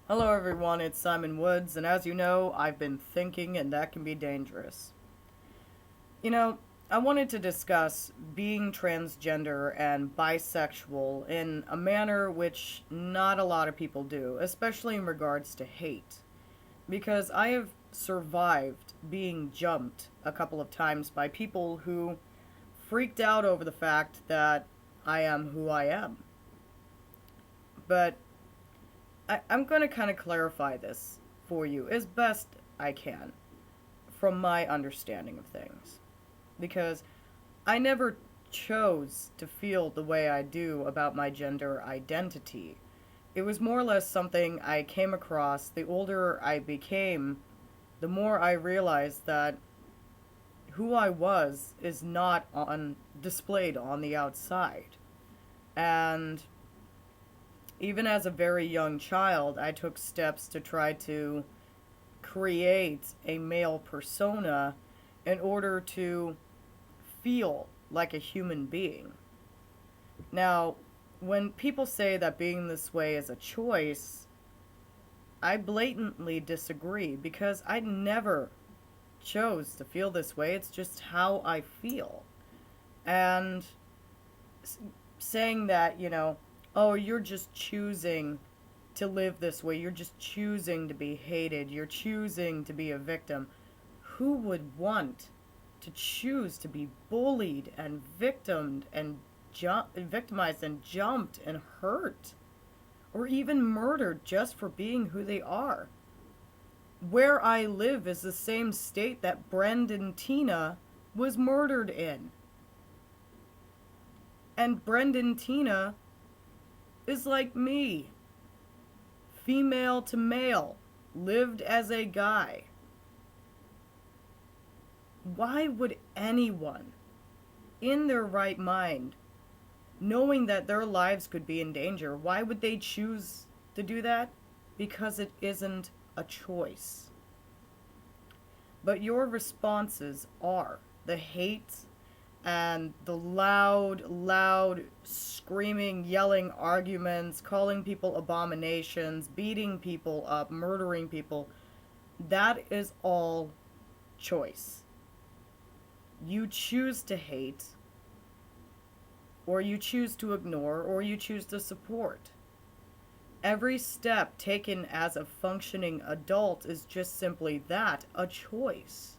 Hello, everyone. It's Simon Woods, and as you know, I've been thinking, and that can be dangerous. You know, I wanted to discuss being transgender and bisexual in a manner which not a lot of people do, especially in regards to hate. Because I have survived being jumped a couple of times by people who freaked out over the fact that I am who I am. But I'm going to kind of clarify this for you as best I can from my understanding of things. Because I never chose to feel the way I do about my gender identity. It was more or less something I came across. The older I became, the more I realized that who I was is not on displayed on the outside. And even as a very young child, I took steps to try to create a male persona in order to feel like a human being. Now, when people say that being this way is a choice, I blatantly disagree because I never chose to feel this way. It's just how I feel. And saying that, oh, you're just choosing to live this way, you're just choosing to be hated, you're choosing to be a victim. Who would want to choose to be bullied and victimized and jumped and hurt or even murdered just for being who they are? Where I live is the same state that Brendan Tina was murdered in. And Brendan Tina is like me, female to male, lived as a guy. Why would anyone in their right mind, knowing that their lives could be in danger, why would they choose to do that? Because it isn't a choice. But your responses are the hate and the loud, screaming, yelling arguments, calling people abominations, beating people up, murdering people. That is all choice. You choose to hate, or you choose to ignore, or you choose to support. Every step taken as a functioning adult is just simply that, a choice.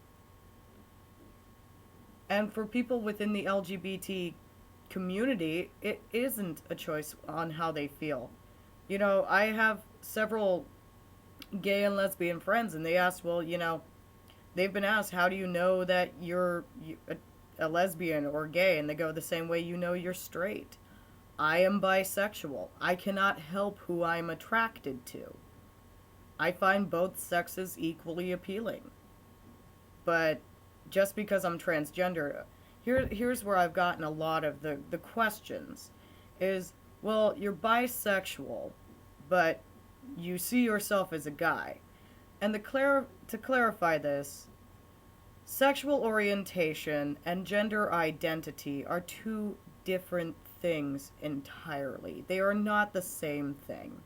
And for people within the LGBT community, it isn't a choice on how they feel. I have several gay and lesbian friends, and they asked, well, they've been asked, how do you know that you're a lesbian or gay? And they go, the same way you know you're straight. I am bisexual. I cannot help who I'm attracted to. I find both sexes equally appealing. But just because I'm transgender, here's where I've gotten a lot of the questions is, well, you're bisexual, but you see yourself as a guy. And to clarify this, sexual orientation and gender identity are two different things entirely. They are not the same thing.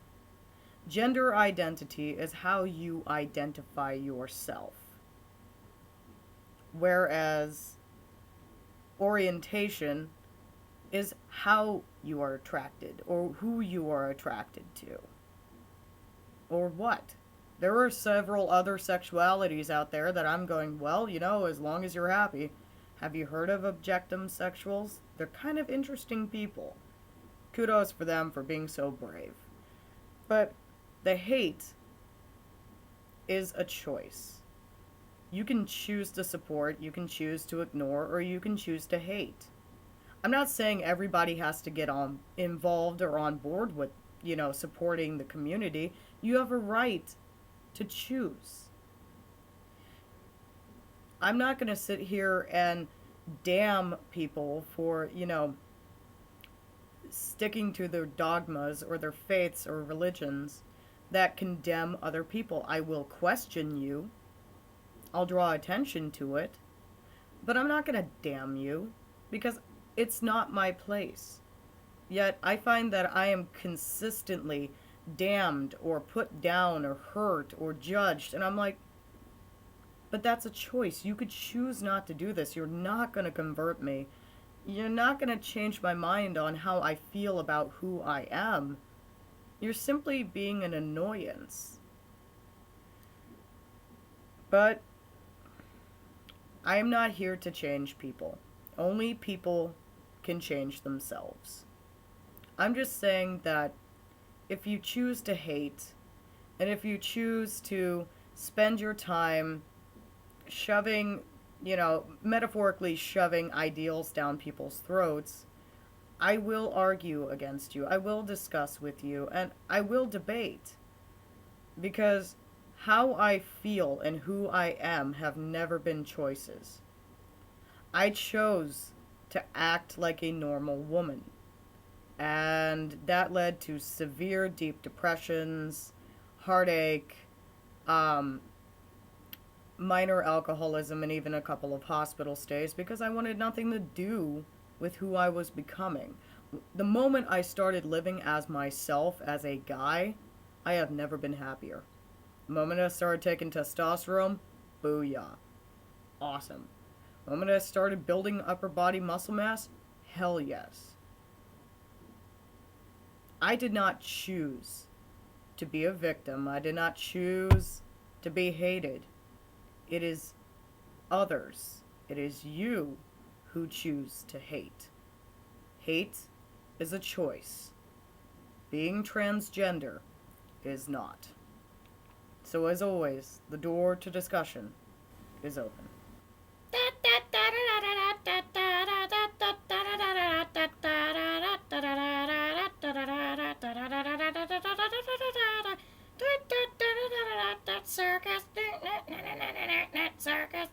Gender identity is how you identify yourself, whereas orientation is how you are attracted or who you are attracted to or what. There are several other sexualities out there that I'm going, well, as long as you're happy. Have you heard of objectum sexuals? They're kind of interesting people. Kudos for them for being so brave. But the hate is a choice. You can choose to support, you can choose to ignore, or you can choose to hate. I'm not saying everybody has to get involved or on board with, supporting the community. You have a right to choose. I'm not going to sit here and damn people for, sticking to their dogmas or their faiths or religions that condemn other people. I will question you. I'll draw attention to it. But I'm not going to damn you because it's not my place. Yet I find that I am consistently damned or put down or hurt or judged. And I'm like, but that's a choice. You could choose not to do this. You're not going to convert me. You're not going to change my mind on how I feel about who I am. You're simply being an annoyance. But I am not here to change people. Only people can change themselves. I'm just saying that if you choose to hate, and if you choose to spend your time shoving, metaphorically shoving ideals down people's throats, I will argue against you. I will discuss with you, and I will debate. Because how I feel and who I am have never been choices. I chose to act like a normal woman. And that led to severe deep depressions, heartache, minor alcoholism, and even a couple of hospital stays because I wanted nothing to do with who I was becoming. The moment I started living as myself, as a guy, I have never been happier. The moment I started taking testosterone, booyah. Awesome. The moment I started building upper body muscle mass, hell yes. I did not choose to be a victim. I did not choose to be hated. It is others. It is you who choose to hate. Hate is a choice. Being transgender is not. So as always, the door to discussion is open. Circus, circus.